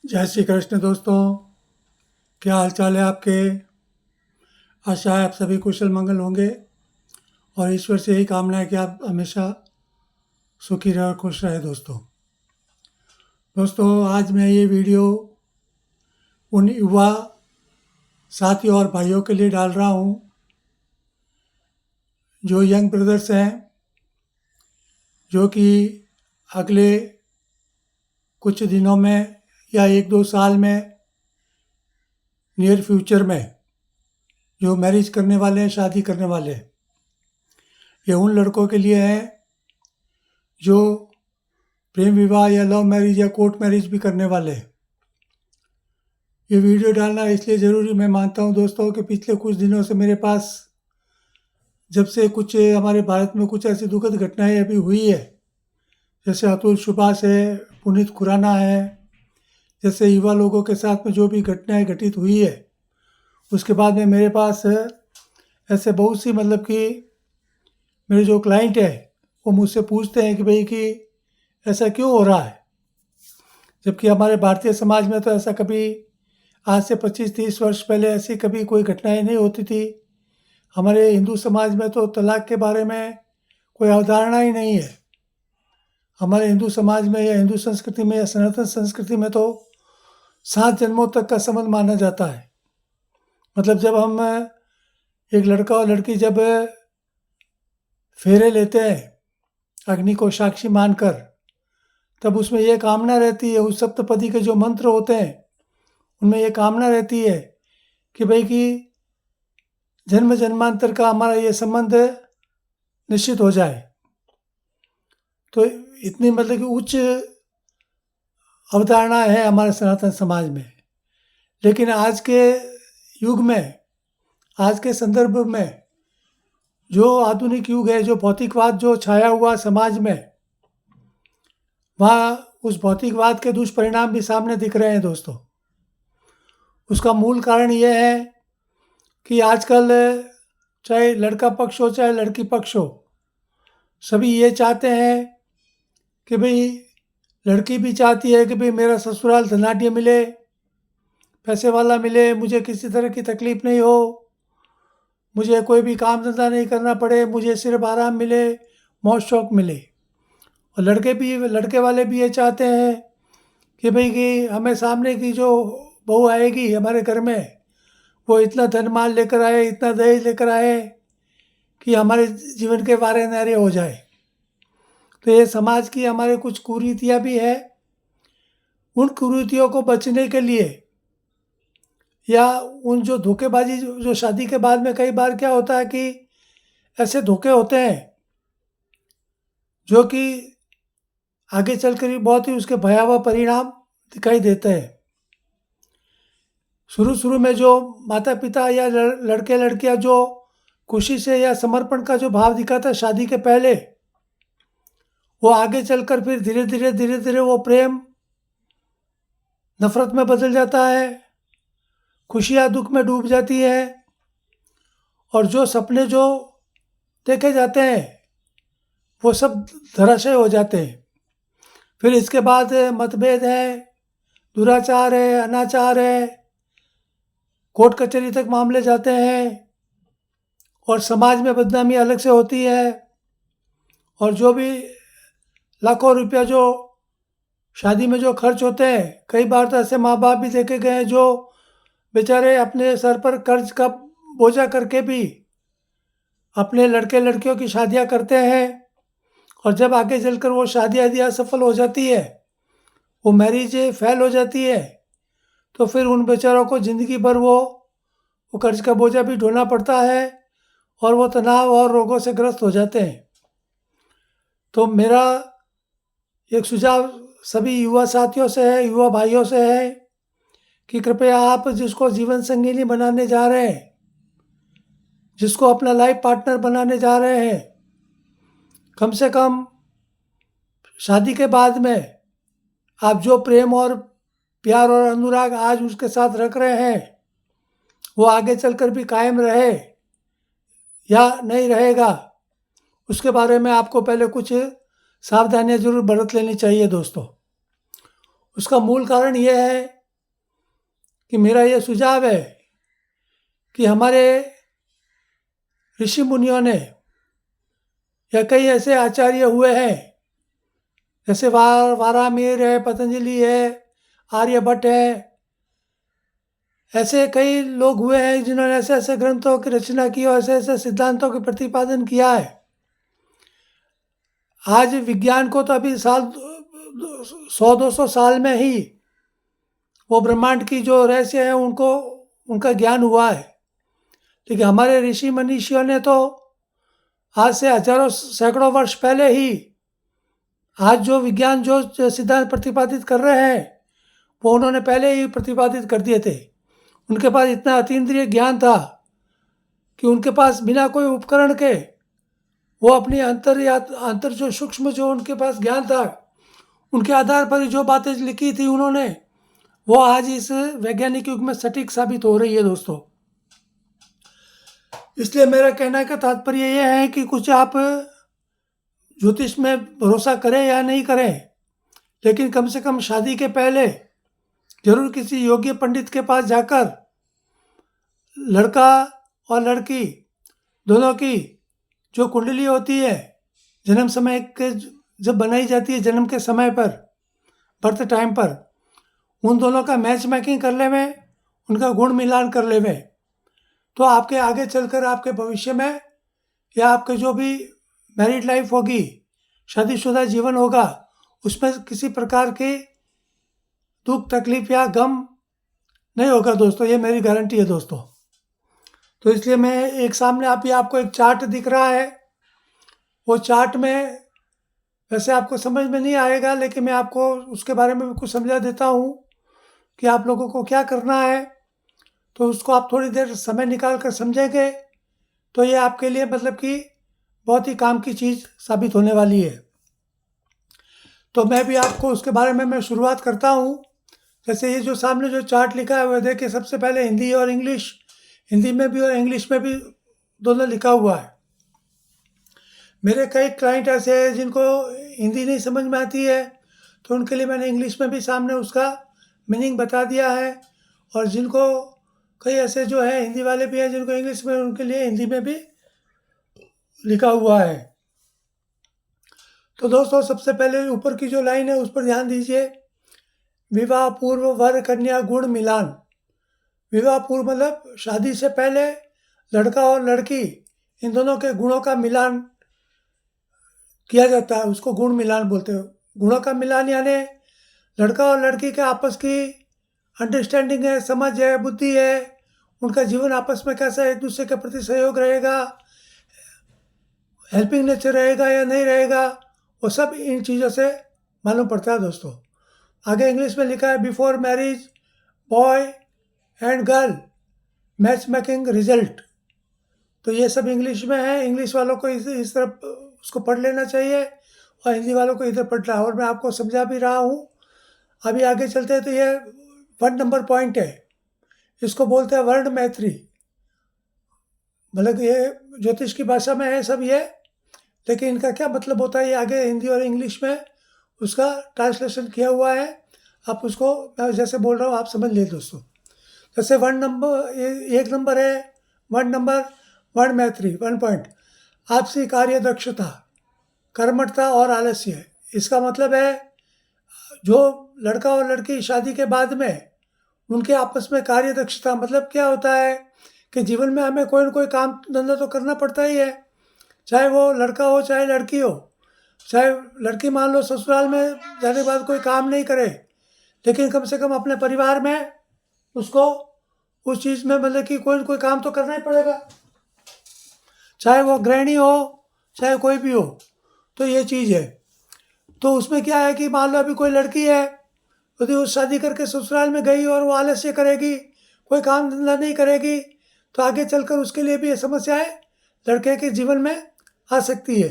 जय श्री कृष्ण दोस्तों। क्या हाल चाल है आपके। आशा है आप सभी कुशल मंगल होंगे और ईश्वर से यही कामना है कि आप हमेशा सुखी रहे और खुश रहे। दोस्तों आज मैं ये वीडियो उन युवा साथियों और भाइयों के लिए डाल रहा हूँ जो यंग ब्रदर्स हैं, जो कि अगले कुछ दिनों में या 1-2 साल में नियर फ्यूचर में जो मैरिज करने वाले हैं, शादी करने वाले हैं। ये उन लड़कों के लिए है जो प्रेम विवाह या लव मैरिज या कोर्ट मैरिज भी करने वाले हैं। ये वीडियो डालना इसलिए ज़रूरी मैं मानता हूँ दोस्तों कि पिछले कुछ दिनों से मेरे पास जब से कुछ हमारे भारत में कुछ ऐसी दुखद घटनाएं अभी हुई है, जैसे अतुल सुभाष है, पुनीत खुराना है, जैसे युवा लोगों के साथ में जो भी घटनाएं घटित हुई है, उसके बाद में मेरे पास ऐसे बहुत सी कि मेरे जो क्लाइंट है वो मुझसे पूछते हैं कि भाई कि ऐसा क्यों हो रहा है, जबकि हमारे भारतीय समाज में तो ऐसा कभी आज से 25-30 वर्ष पहले ऐसी कभी कोई घटनाएं नहीं होती थी। हमारे हिंदू समाज में तो तलाक के बारे में कोई अवधारणा ही नहीं है। हमारे हिंदू समाज में या हिंदू संस्कृति में या सनातन संस्कृति में तो 7 जन्मों तक का संबंध माना जाता है। जब हम एक लड़का और लड़की जब फेरे लेते हैं अग्नि को साक्षी मानकर, तब उसमें यह कामना रहती है, उस सप्तपदी के जो मंत्र होते हैं उनमें यह कामना रहती है कि भाई कि जन्म जन्मांतर का हमारा ये संबंध निश्चित हो जाए। तो इतनी कि उच्च अवधारणा है हमारे सनातन समाज में। लेकिन आज के युग में, आज के संदर्भ में जो आधुनिक युग है, जो भौतिकवाद जो छाया हुआ समाज में, वहाँ उस भौतिकवाद के दुष्परिणाम भी सामने दिख रहे हैं दोस्तों। उसका मूल कारण यह है कि आजकल चाहे लड़का पक्ष हो चाहे लड़की पक्ष हो, सभी ये चाहते हैं कि भाई, लड़की भी चाहती है कि भाई मेरा ससुराल धनाढ्य मिले, पैसे वाला मिले, मुझे किसी तरह की तकलीफ़ नहीं हो, मुझे कोई भी काम धंधा नहीं करना पड़े, मुझे सिर्फ आराम मिले, मौज शौक मिले। और लड़के वाले भी ये चाहते हैं कि भाई कि हमें सामने की जो बहू आएगी हमारे घर में, वो इतना धन माल लेकर आए, इतना दहेज लेकर आए कि हमारे जीवन के वारे नारे हो जाए। तो ये समाज की हमारे कुछ कुरीतियाँ भी है। उन कुरीतियों को बचने के लिए या उन जो धोखेबाजी जो शादी के बाद में कई बार क्या होता है कि ऐसे धोखे होते हैं जो कि आगे चलकर भी बहुत ही उसके भयावह परिणाम दिखाई देते हैं। शुरू में जो माता पिता या लड़के लड़कियां जो खुशी से या समर्पण का जो भाव दिखाता है शादी के पहले, वो आगे चलकर फिर धीरे धीरे वो प्रेम नफरत में बदल जाता है, खुशियाँ दुख में डूब जाती है, और जो सपने जो देखे जाते हैं वो सब धराशय हो जाते हैं। फिर इसके बाद मतभेद है, दुराचार है, अनाचार है, कोर्ट कचहरी तक मामले जाते हैं और समाज में बदनामी अलग से होती है। और जो भी लाखों रुपया जो शादी में जो खर्च होते हैं, कई बार तो ऐसे माँ बाप भी देखे गए हैं जो बेचारे अपने सर पर कर्ज का बोझा करके भी अपने लड़के लड़कियों की शादियां करते हैं। और जब आगे चलकर वो शादी आदि असफल हो जाती है, वो मैरिज फेल हो जाती है, तो फिर उन बेचारों को ज़िंदगी भर वो कर्ज का बोझा भी ढोना पड़ता है और वो तनाव और रोगों से ग्रस्त हो जाते हैं। तो मेरा एक सुझाव सभी युवा साथियों से है, युवा भाइयों से है कि कृपया आप जिसको जीवन संगिनी बनाने जा रहे हैं, जिसको अपना लाइफ पार्टनर बनाने जा रहे हैं, कम से कम शादी के बाद में आप जो प्रेम और प्यार और अनुराग आज उसके साथ रख रहे हैं, वो आगे चलकर भी कायम रहे या नहीं रहेगा, उसके बारे में आपको पहले कुछ सावधानियां जरूर बरत लेनी चाहिए दोस्तों। उसका मूल कारण यह है कि मेरा ये सुझाव है कि हमारे ऋषि मुनियों ने या कई ऐसे आचार्य हुए हैं, जैसे वारामीर है, पतंजलि है, आर्यभट्ट है, ऐसे कई लोग हुए हैं जिन्होंने ऐसे ऐसे ग्रंथों की रचना की और ऐसे ऐसे सिद्धांतों के प्रतिपादन किया है। आज विज्ञान को तो अभी साल 100-200 साल में ही वो ब्रह्मांड की जो रहस्य है उनको उनका ज्ञान हुआ है, लेकिन हमारे ऋषि मनीषियों ने तो आज से हजारों सैकड़ों वर्ष पहले ही आज जो विज्ञान जो सिद्धांत प्रतिपादित कर रहे हैं वो उन्होंने पहले ही प्रतिपादित कर दिए थे। उनके पास इतना अतीन्द्रिय ज्ञान था कि उनके पास बिना कोई उपकरण के वो अपनी अंतर जो सूक्ष्म जो उनके पास ज्ञान था उनके आधार पर जो बातें लिखी थी उन्होंने, वो आज इस वैज्ञानिक युग में सटीक साबित हो रही है दोस्तों। इसलिए मेरा कहने का तात्पर्य यह है कि कुछ आप ज्योतिष में भरोसा करें या नहीं करें, लेकिन कम से कम शादी के पहले जरूर किसी योग्य पंडित के पास जाकर लड़का और लड़की दोनों की जो कुंडली होती है जन्म समय के जब बनाई जाती है, जन्म के समय पर, बर्थ टाइम पर, उन दोनों का मैच मेकिंग कर लेवे, उनका गुण मिलान कर लेवे, तो आपके आगे चलकर आपके भविष्य में या आपके जो भी मैरिड लाइफ होगी, शादीशुदा जीवन होगा, उसमें किसी प्रकार की दुख तकलीफ या गम नहीं होगा दोस्तों, ये मेरी गारंटी है दोस्तों। तो इसलिए मैं एक सामने आपको एक चार्ट दिख रहा है, वो चार्ट में वैसे आपको समझ में नहीं आएगा, लेकिन मैं आपको उसके बारे में भी कुछ समझा देता हूँ कि आप लोगों को क्या करना है। तो उसको आप थोड़ी देर समय निकाल कर समझेंगे तो ये आपके लिए मतलब कि बहुत ही काम की चीज़ साबित होने वाली है। तो मैं भी आपको उसके बारे में मैं शुरुआत करता हूँ। जैसे ये जो सामने जो चार्ट लिखा है वो देखिए, सबसे पहले हिंदी और इंग्लिश, हिंदी में भी और इंग्लिश में भी दोनों लिखा हुआ है। मेरे कई क्लाइंट ऐसे हैं जिनको हिंदी नहीं समझ में आती है, तो उनके लिए मैंने इंग्लिश में भी सामने उसका मीनिंग बता दिया है, और जिनको कई ऐसे जो है हिंदी वाले भी हैं जिनको इंग्लिश में, उनके लिए हिंदी में भी लिखा हुआ है। तो दोस्तों सबसे पहले ऊपर की जो लाइन है उस पर ध्यान दीजिए। विवाह पूर्व वर कन्या गुण मिलान। विवाह पूर्व मतलब शादी से पहले लड़का और लड़की इन दोनों के गुणों का मिलान किया जाता है, उसको गुण मिलान बोलते हैं। गुणों का मिलान यानी लड़का और लड़की के आपस की अंडरस्टैंडिंग है, समझ है, बुद्धि है, उनका जीवन आपस में कैसा एक दूसरे के प्रति सहयोग रहेगा, हेल्पिंग नेचर रहेगा या नहीं रहेगा, वो सब इन चीज़ों से मालूम पड़ता है दोस्तों। आगे इंग्लिश में लिखा है before marriage boy and girl match making result. तो ये सब इंग्लिश में है, इंग्लिश वालों को इस तरफ उसको पढ़ लेना चाहिए और हिंदी वालों को इधर पढ़ना है, और मैं आपको समझा भी रहा हूँ। अभी आगे चलते हैं तो ये 1 नंबर पॉइंट है, इसको बोलते हैं वर्ण मैत्री। मतलब ये ज्योतिष की भाषा में है सब ये, लेकिन इनका क्या मतलब होता है ये आगे हिंदी और इंग्लिश में उसका ट्रांसलेशन किया हुआ है। आप उसको मैं जैसे बोल रहा हूँ आप समझ ले दोस्तों। जैसे 1 नंबर है, 1 नंबर वर्ण मैत्री 1 पॉइंट, आपसी कार्य दक्षता, कर्मठता और आलस्य। इसका मतलब है जो लड़का और लड़की शादी के बाद में उनके आपस में कार्य दक्षता, मतलब क्या होता है कि जीवन में हमें कोई ना कोई काम धंधा तो करना पड़ता ही है, चाहे वो लड़का हो चाहे लड़की हो। चाहे लड़की मान लो ससुराल में जाने के बाद कोई काम नहीं करे, लेकिन कम से कम अपने परिवार में उसको उस चीज़ में मतलब कि कोई ना कोई काम तो करना ही पड़ेगा, चाहे वो गृहिणी हो चाहे कोई भी हो। तो ये चीज़ है। तो उसमें क्या है कि मान लो अभी कोई लड़की है, यदि वो शादी करके ससुराल में गई और वो आलस्य करेगी, कोई काम धंधा नहीं करेगी, तो आगे चलकर उसके लिए भी ये समस्याएं लड़के के जीवन में आ सकती है।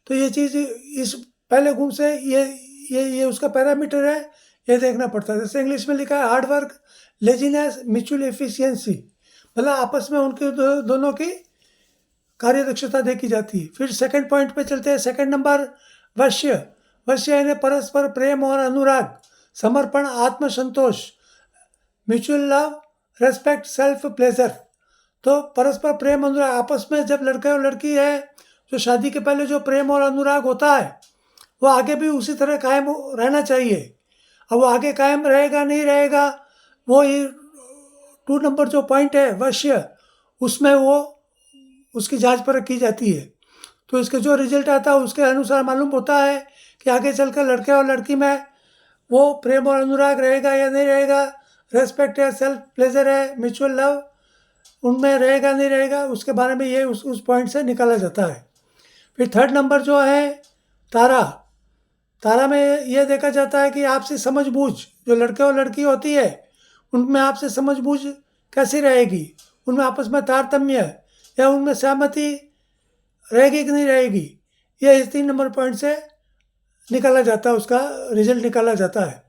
तो ये चीज़ इस पहले गुण से ये उसका पैरामीटर है, ये देखना पड़ता है। जैसे इंग्लिश में लिखा है hard work, laziness, mutual efficiency, मतलब आपस में उनके दोनों की कार्य दक्षता देखी जाती है। फिर सेकंड पॉइंट पे चलते हैं। Second number वश्य। वश्य यानी परस्पर प्रेम और अनुराग, समर्पण, आत्मसंतोष, mutual love, respect, self pleasure. तो परस्पर प्रेम अनुराग, आपस में जब लड़का और लड़की है, जो शादी के पहले जो प्रेम और अनुराग होता है वो आगे भी उसी तरह कायम रहना चाहिए। अब वो आगे कायम रहेगा नहीं रहेगा, वो ये 2 नंबर जो पॉइंट है वश्य, उसमें वो उसकी जांच परख की जाती है। तो इसके जो रिजल्ट आता है उसके अनुसार मालूम होता है कि आगे चलकर लड़के और लड़की में वो प्रेम और अनुराग रहेगा या नहीं रहेगा, रेस्पेक्ट है, सेल्फ प्लेजर है, म्यूचुअल लव उनमें रहेगा नहीं रहेगा, उसके बारे में ये उस पॉइंट से निकाला जाता है। फिर 3rd नंबर जो है तारा। तारा में ये देखा जाता है कि आपसी समझबूझ, जो लड़के और लड़की होती है उनमें आपसे समझबूझ कैसी रहेगी, उनमें आपस में तारतम्य या उनमें सहमति रहेगी कि नहीं रहेगी, ये इस 3 नंबर पॉइंट से निकाला जाता है, उसका रिजल्ट निकाला जाता है।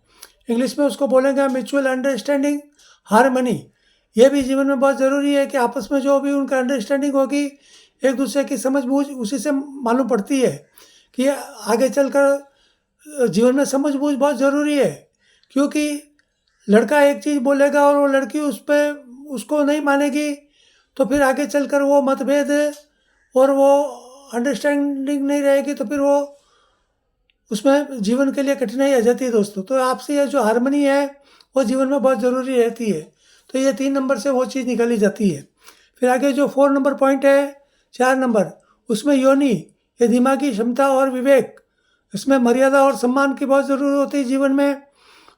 इंग्लिश में उसको बोलेंगे म्यूचुअल अंडरस्टैंडिंग, हारमनी। ये भी जीवन में बहुत ज़रूरी है कि आपस में जो भी उनका अंडरस्टैंडिंग होगी, एक दूसरे की समझबूझ, उसी से मालूम पड़ती है कि आगे चलकर जीवन में समझबूझ बहुत ज़रूरी है। क्योंकि लड़का एक चीज़ बोलेगा और वो लड़की उसको नहीं मानेगी, तो फिर आगे चलकर वो मतभेद और वो अंडरस्टैंडिंग नहीं रहेगी, तो फिर वो उसमें जीवन के लिए कठिनाई आ जाती है दोस्तों। तो आपसे ये जो हारमनी है वो जीवन में बहुत ज़रूरी रहती है। तो ये 3 नंबर से वो चीज़ निकाली जाती है। फिर आगे जो 4 नंबर पॉइंट है, 4 नंबर, उसमें योनि, ये दिमागी क्षमता और विवेक, इसमें मर्यादा और सम्मान की बहुत ज़रूरत होती है जीवन में।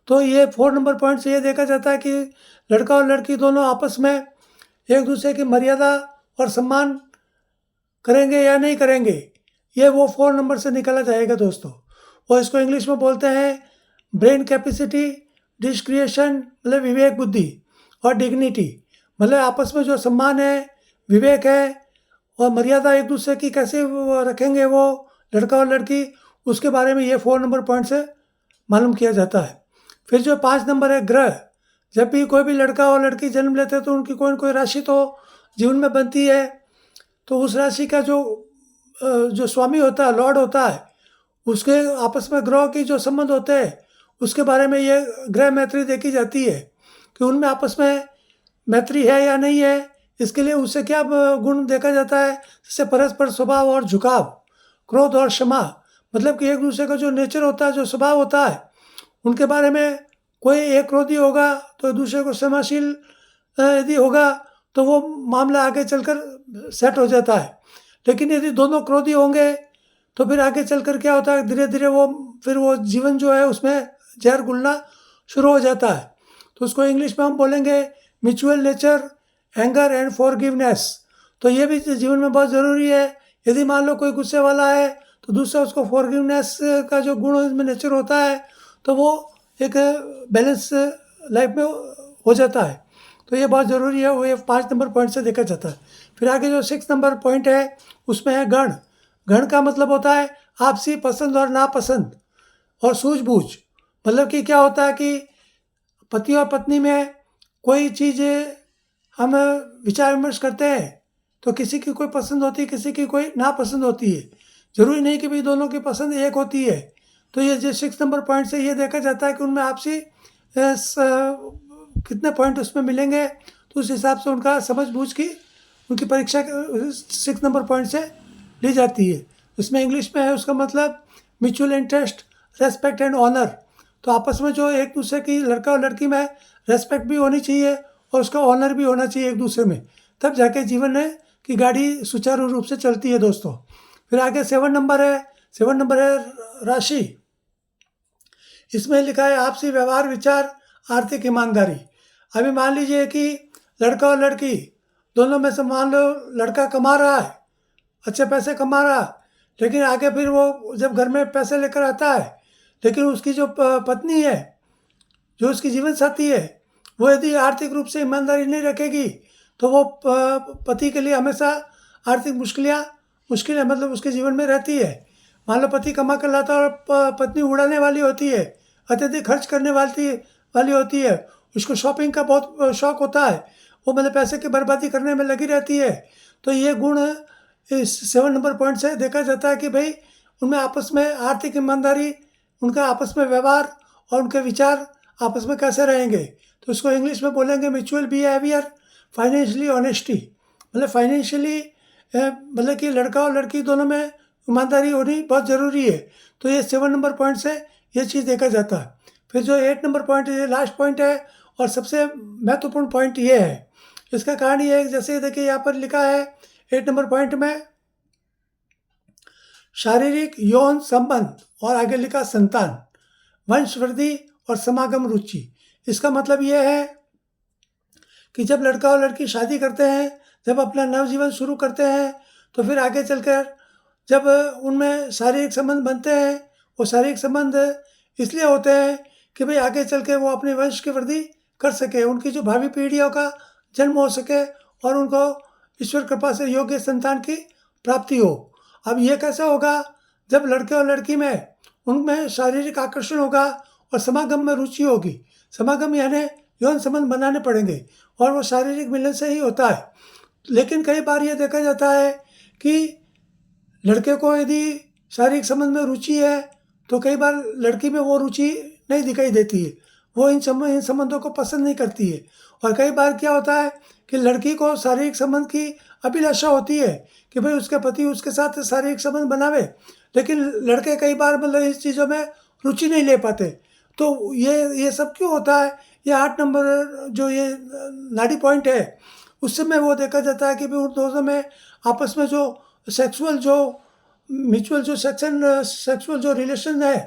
तो ये 4 नंबर पॉइंट से ये देखा जाता है कि लड़का और लड़की दोनों आपस में एक दूसरे की मर्यादा और सम्मान करेंगे या नहीं करेंगे, ये वो 4 नंबर से निकाला जाएगा दोस्तों। और इसको इंग्लिश में बोलते हैं ब्रेन कैपेसिटी, डिस्क्रिएशन मतलब विवेक बुद्धि, और डिग्निटी मतलब आपस में जो सम्मान है, विवेक है और मर्यादा एक दूसरे की कैसे रखेंगे वो लड़का और लड़की, उसके बारे में ये 4 नंबर पॉइंट से मालूम किया जाता है। फिर जो 5 नंबर है ग्रह। जब भी कोई भी लड़का और लड़की जन्म लेते हैं तो उनकी कोई न कोई राशि तो जीवन में बनती है। तो उस राशि का जो स्वामी होता है, लॉर्ड होता है, उसके आपस में ग्रह की जो संबंध होते हैं उसके बारे में ये ग्रह मैत्री देखी जाती है कि उनमें आपस में मैत्री है या नहीं है। इसके लिए उससे क्या गुण देखा जाता है, जैसे परस्पर स्वभाव और झुकाव, क्रोध और क्षमा, मतलब कि एक दूसरे का जो नेचर होता है, जो स्वभाव होता है, उनके बारे में कोई एक क्रोधी होगा तो दूसरे को क्षमाशील यदि होगा तो वो मामला आगे चलकर सेट हो जाता है। लेकिन यदि दोनों क्रोधी होंगे तो फिर आगे चलकर क्या होता है, धीरे धीरे वो जीवन जो है उसमें जहर घुलना शुरू हो जाता है। तो उसको इंग्लिश में हम बोलेंगे mutual nature, anger and forgiveness. तो ये भी जीवन में बहुत ज़रूरी है। यदि मान लो कोई गुस्से वाला है तो दूसरा उसको फॉरगिवनेस का जो गुण इसमें नेचर होता है तो वो एक बैलेंस लाइफ में हो जाता है। तो ये बहुत ज़रूरी है, वो ये 5 नंबर पॉइंट से देखा जाता है। फिर आगे जो 6 नंबर पॉइंट है उसमें है गण। गण का मतलब होता है आपसी पसंद और नापसंद और सूझबूझ। मतलब कि क्या होता है कि पति और पत्नी में कोई चीज़ हम विचार विमर्श करते हैं तो किसी की कोई पसंद होती है, किसी की कोई नापसंद होती है। ज़रूरी नहीं कि भाई दोनों की पसंद एक होती है। तो ये जो 6 नंबर पॉइंट से ये देखा जाता है कि उनमें आपसी कितने पॉइंट उसमें मिलेंगे, तो उस हिसाब से उनका समझ बूझ की उनकी परीक्षा 6 नंबर पॉइंट से ली जाती है। इसमें इंग्लिश में है उसका मतलब mutual interest, respect and honour. तो आपस में जो एक दूसरे की लड़का और लड़की में रेस्पेक्ट भी होनी चाहिए और उसका ऑनर भी होना चाहिए एक दूसरे में, तब जाके जीवन की गाड़ी सुचारू रूप से चलती है दोस्तों। फिर आगे 7 नंबर है। 7 नंबर है राशि। इसमें लिखा है आपसी व्यवहार, विचार, आर्थिक ईमानदारी। अभी मान लीजिए कि लड़का और लड़की दोनों में से मान लो लड़का कमा रहा है, अच्छे पैसे कमा रहा है, लेकिन आगे फिर वो जब घर में पैसे लेकर आता है, लेकिन उसकी जो पत्नी है, जो उसकी जीवन साथी है, वो यदि आर्थिक रूप से ईमानदारी नहीं रखेगी तो वो पति के लिए हमेशा आर्थिक मुश्किलें मतलब उसके जीवन में रहती है। मान लो पति कमा कर लाता है और पत्नी उड़ाने वाली होती है, अत्यधिक खर्च करने वाली होती है, उसको शॉपिंग का बहुत शौक होता है, वो मतलब पैसे की बर्बादी करने में लगी रहती है। तो ये गुण इस 7 नंबर पॉइंट से देखा जाता है कि भाई उनमें आपस में आर्थिक ईमानदारी, उनका आपस में व्यवहार और उनके विचार आपस में कैसे रहेंगे, तो उसको इंग्लिश में बोलेंगे म्यूचुअल बिहेवियर, फाइनेंशियली ऑनेस्टी। मतलब फाइनेंशियली मतलब कि लड़का और लड़की दोनों में ईमानदारी होनी बहुत ज़रूरी है। तो ये 7 नंबर पॉइंट से ये चीज़ देखा जाता है। फिर जो 8 नंबर पॉइंट, ये लास्ट पॉइंट है और सबसे महत्वपूर्ण पॉइंट ये है। इसका कारण ये है, जैसे देखिए यहाँ पर लिखा है 8 नंबर पॉइंट में शारीरिक यौन संबंध और आगे लिखा संतान, वंशवृद्धि और समागम रुचि। इसका मतलब ये है कि जब लड़का और लड़की शादी करते हैं, जब अपना नवजीवन शुरू करते हैं, तो फिर आगे चलकर जब उनमें शारीरिक संबंध बनते हैं, वो शारीरिक संबंध इसलिए होते हैं कि भाई आगे चल के वो अपने वंश की वृद्धि कर सके, उनकी जो भावी पीढ़ियों का जन्म हो सके और उनको ईश्वर कृपा से योग्य संतान की प्राप्ति हो। अब ये कैसे होगा? जब लड़के और लड़की में उनमें शारीरिक आकर्षण होगा और समागम में रुचि होगी। समागम यानी यौन संबंध बनाने पड़ेंगे और वो शारीरिक मिलन से ही होता है। लेकिन कई बार ये देखा जाता है कि लड़के को यदि शारीरिक संबंध में रुचि है तो कई बार लड़की में वो रुचि नहीं दिखाई देती है, वो इन संबंधों को पसंद नहीं करती है। और कई बार क्या होता है कि लड़की को शारीरिक संबंध की अभिलाषा होती है कि भाई उसके पति उसके साथ शारीरिक संबंध बनावे, लेकिन लड़के कई बार मतलब इस चीज़ों में रुचि नहीं ले पाते। तो ये सब क्यों होता है? ये 8 नंबर जो ये नाड़ी पॉइंट है, उससे में वो देखा जाता है कि भाई उन दोनों में आपस में जो सेक्सुअल जो म्यूचुअल जो सेक्सुअल जो रिलेशन है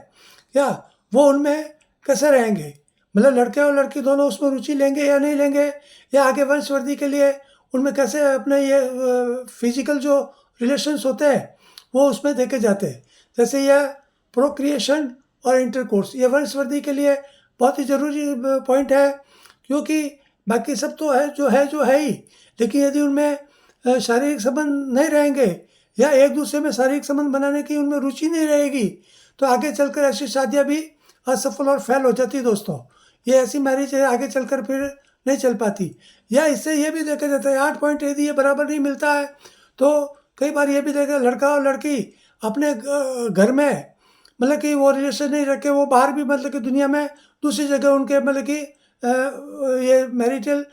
क्या, वो उनमें कैसे रहेंगे। मतलब लड़के और लड़की दोनों उसमें रुचि लेंगे या नहीं लेंगे, या आगे वंशवृद्धि के लिए उनमें कैसे अपने ये फिजिकल जो रिलेशंस होते हैं वो उसमें देखे जाते हैं। जैसे यह प्रोक्रिएशन और इंटरकोर्स, ये वंशवृद्धि के लिए बहुत ही ज़रूरी पॉइंट है, क्योंकि बाकी सब तो है जो है ही, लेकिन यदि उनमें शारीरिक संबंध नहीं रहेंगे या एक दूसरे में शारीरिक संबंध बनाने की उनमें रुचि नहीं रहेगी, तो आगे चलकर ऐसी शादियाँ भी असफल और फेल हो जाती है दोस्तों। ये ऐसी मैरिज है आगे चलकर फिर नहीं चल पाती। या इससे ये भी देखा जाता है 8 पॉइंट यदि ये बराबर नहीं मिलता है तो कई बार ये भी देखा लड़का और लड़की अपने घर में मतलब कि वो रिलेशन नहीं रखे, वो बाहर भी मतलब कि दुनिया में दूसरी जगह उनके मतलब कि ये मैरिटल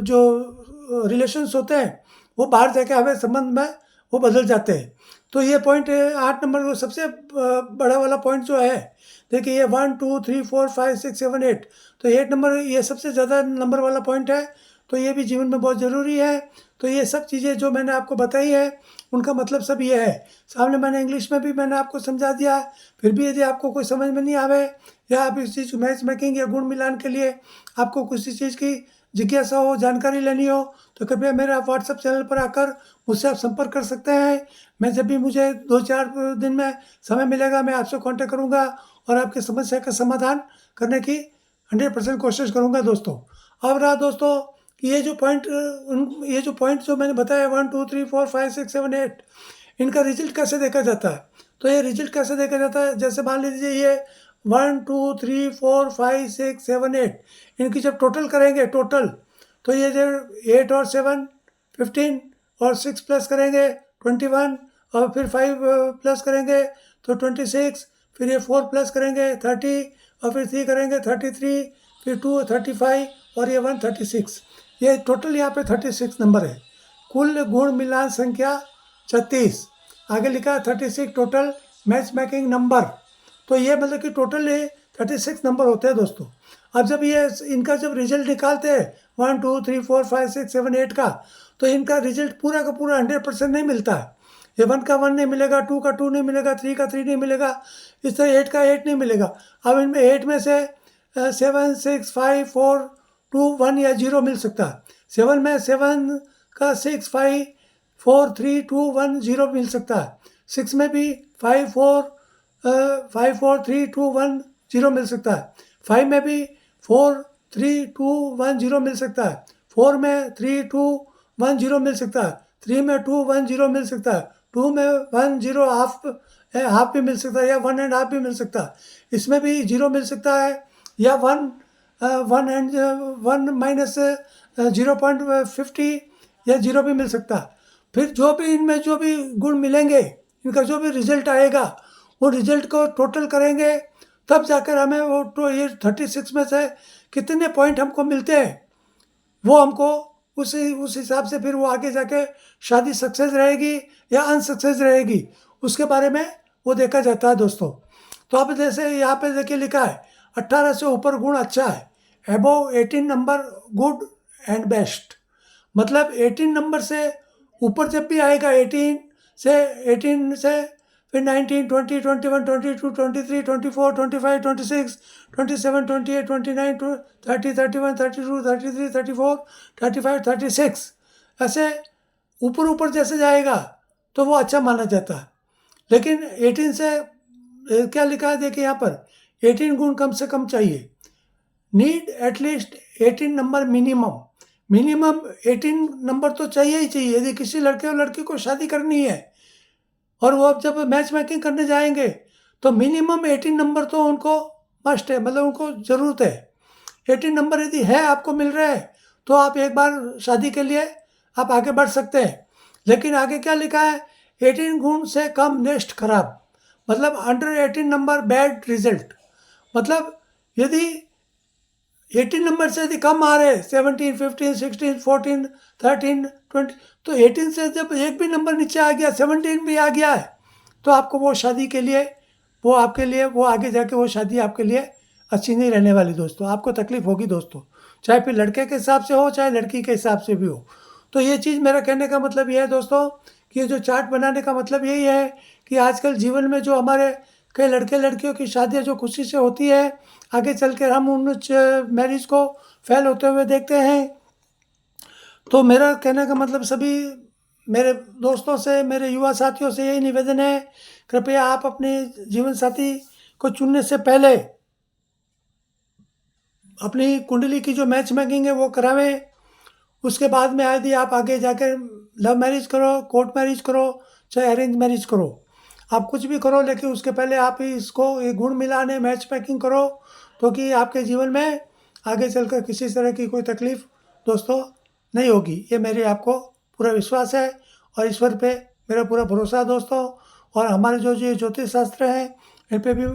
जो रिलेशंस होते हैं वो बाहर जाके हमें संबंध में वो बदल जाते हैं। तो ये पॉइंट 8 नंबर को सबसे बड़ा वाला पॉइंट जो है, देखिए ये 1 2 3 4 5 6 7 8, तो 8 नंबर ये सबसे ज़्यादा नंबर वाला पॉइंट है। तो ये भी जीवन में बहुत ज़रूरी है। तो ये सब चीज़ें जो मैंने आपको बताई है उनका मतलब सब ये है। सामने मैंने इंग्लिश में भी मैंने आपको समझा दिया, फिर भी यदि आपको कोई समझ में नहीं आवे या आप इस चीज़ को मैच मेकिंग या गुण मिलान के लिए आपको किसी चीज़ की जिज्ञासा हो, जानकारी लेनी हो, तो कृपया मेरे आप व्हाट्सएप चैनल पर आकर मुझसे आप संपर्क कर सकते हैं। मैं जब भी मुझे 2-4 दिन में समय मिलेगा मैं आपसे कांटेक्ट करूंगा और आपकी समस्या का समाधान करने की 100% कोशिश करूंगा दोस्तों। अब रहा दोस्तों कि ये जो पॉइंट जो मैंने बताया 1 2 3 4 5 6 7 8, इनका रिजल्ट कैसे देखा जाता है? तो ये रिजल्ट कैसे देखा जाता है, जैसे मान लीजिए ये 1 2 3 4 5 6 7 8, इनकी जब टोटल करेंगे तो ये जो 8 और 7 15 और 6 प्लस करेंगे 21, और फिर 5 प्लस करेंगे तो 26, फिर ये 4 प्लस करेंगे 30, और फिर 3 करेंगे 33, फिर 2 35 और ये 1 36। ये टोटल यहाँ पे 36 नंबर है। कुल गुण मिलान संख्या 36, आगे लिखा है 36 टोटल मैच मेकिंग नंबर। तो ये मतलब कि टोटल 36 नंबर होते हैं दोस्तों। अब जब ये इनका जब रिजल्ट निकालते हैं 1 2 3 4 5 6 7 8 का, तो इनका रिजल्ट पूरा का पूरा 100% नहीं मिलता है। ये 1 का 1 नहीं मिलेगा, 2 का 2 नहीं मिलेगा, 3 का 3 नहीं मिलेगा, इस तरह 8 का 8 नहीं मिलेगा। अब इनमें 8 में से 7 6 5 4 2 1 या 0 मिल सकता है। 7 में 7 का 6 5 4 3 2 1 0 मिल सकता है। 6 में भी 5 4 3 2 1 0 मिल सकता है। 5 में भी 4 3 2 1 0 मिल सकता है। 4 में 3 2 1 0 मिल सकता है। 3 में 2 1 0 मिल सकता है। 2 में 1 0 हाफ भी मिल सकता है, या 1 एंड हाफ भी मिल सकता है। इसमें भी 0 मिल सकता है, या 1 माइनस 0.50 या 0 भी मिल सकता है। फिर जो भी इनमें जो भी गुण मिलेंगे, इनका जो भी रिजल्ट आएगा वो रिजल्ट को टोटल करेंगे तब जाकर हमें वो तो ये 36 में से कितने पॉइंट हमको मिलते हैं, वो हमको उस हिसाब से फिर वो आगे जाके शादी सक्सेस रहेगी या अनसक्सेस रहेगी, उसके बारे में वो देखा जाता है दोस्तों। तो अब जैसे यहाँ पे देखिए लिखा है 18 से ऊपर गुण अच्छा है, above 18 number good and best. मतलब 18 नंबर से ऊपर जब भी आएगा 18 से फिर 19, 20, 21, 22, 23, 24, 25, 26, 27, 28, 29, 30, 31, 32, 33, 34, 35, 36, ऐसे ऊपर ऊपर जैसे जाएगा तो वो अच्छा माना जाता है। लेकिन 18 से क्या लिखा है देखिए यहाँ पर, 18 गुण कम से कम चाहिए, need at least 18 number minimum. Minimum 18 number तो चाहिए ही चाहिए यदि किसी लड़के और लड़की को शादी करनी है, और वो अब जब मैच मेकिंग करने जाएंगे तो मिनिमम 18 नंबर तो उनको मस्ट है, मतलब उनको ज़रूरत है। 18 नंबर यदि है आपको मिल रहा है तो आप एक बार शादी के लिए आप आगे बढ़ सकते हैं। लेकिन आगे क्या लिखा है, 18 गुण से कम नेक्स्ट खराब, मतलब अंडर 18 नंबर बैड रिजल्ट। मतलब यदि 18 नंबर से यदि कम आ रहे, 17, 15, 16, 14, 13, 20, तो 18 से जब एक भी नंबर नीचे आ गया, 17 भी आ गया है, तो आपको वो शादी के लिए, वो आपके लिए, वो आगे जाके वो शादी आपके लिए अच्छी नहीं रहने वाली दोस्तों, आपको तकलीफ होगी दोस्तों, चाहे फिर लड़के के हिसाब से हो चाहे लड़की के हिसाब से भी हो। तो ये चीज़ मेरा कहने का मतलब ये है दोस्तों कि ये जो चार्ट बनाने का मतलब यही है कि आजकल जीवन में जो हमारे कई लड़के लड़कियों की शादियाँ जो खुशी से होती है, आगे चल कर हम उन मैरिज को फेल होते हुए देखते हैं। तो मेरा कहने का मतलब सभी मेरे दोस्तों से, मेरे युवा साथियों से यही निवेदन है, कृपया आप अपने जीवन साथी को चुनने से पहले अपनी कुंडली की जो मैच मेकिंग है वो करावें। उसके बाद में यदि आप आगे जाकर लव मैरिज करो, कोर्ट मैरिज करो, चाहे अरेंज मैरिज करो, आप कुछ भी करो, लेकिन उसके पहले आप इसको ये गुण मिलाने मैच मेकिंग करो, तो कि आपके जीवन में आगे चलकर किसी तरह की कोई तकलीफ़ दोस्तों नहीं होगी। ये मेरे आपको पूरा विश्वास है और ईश्वर पे मेरा पूरा भरोसा है दोस्तों। और हमारे जो ये ज्योतिष शास्त्र हैं इन पे भी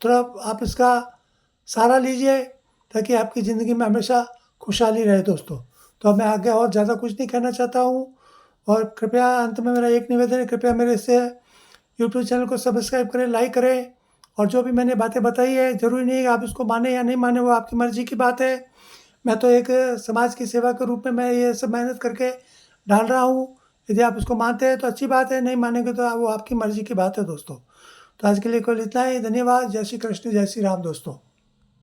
थोड़ा आप इसका सहारा लीजिए, ताकि आपकी ज़िंदगी में हमेशा खुशहाली रहे दोस्तों। तो मैं आगे और ज़्यादा कुछ नहीं कहना चाहता हूँ, और कृपया अंत में मेरा एक निवेदन है, कृपया मेरे से यूट्यूब चैनल को सब्सक्राइब करें, लाइक करें, और जो भी मैंने बातें बताई है ज़रूरी नहीं है आप इसको माने या नहीं माने, वो आपकी मर्ज़ी की बात है। मैं तो एक समाज की सेवा के रूप में मैं ये सब मेहनत करके डाल रहा हूँ। यदि आप इसको मानते हैं तो अच्छी बात है, नहीं मानेंगे तो वो आपकी मर्ज़ी की बात है दोस्तों। तो आज के लिए केवल इतना ही। धन्यवाद। जय श्री कृष्ण, जय श्री राम दोस्तों।